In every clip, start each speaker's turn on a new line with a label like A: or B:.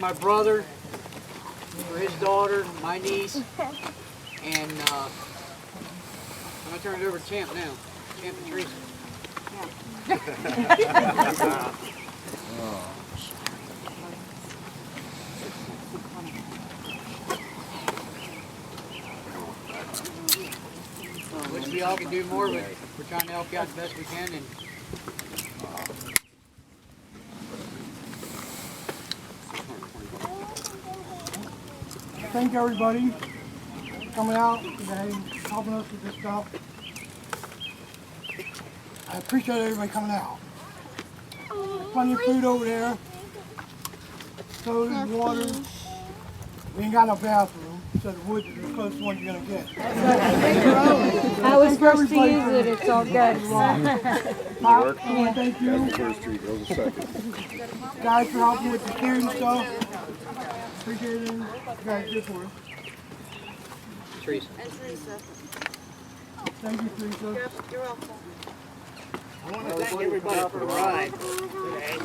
A: my brother, for his daughter, my niece, and I'm going to turn it over to Champ now. Champ and Teresa. Wish we all could do more, but we're trying to help you out the best we can. And
B: thank everybody for coming out today, helping us with this stuff. I appreciate everybody coming out. There's plenty of food over there, soda, water. We ain't got no bathroom, so the woods are the closest ones you're gonna get.
C: I was first to use it, it's all good.
B: I want to thank you guys for helping with the steering stuff. Appreciate it. You guys did for us.
A: Teresa.
B: Thank you, Teresa.
D: Yep, you're welcome.
A: I want to thank everybody for the ride today.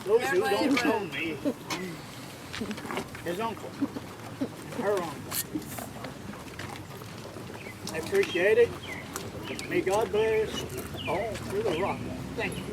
A: Those who don't know me, his uncle, her uncle. I appreciate it. May God bless all through the rock. Thank you.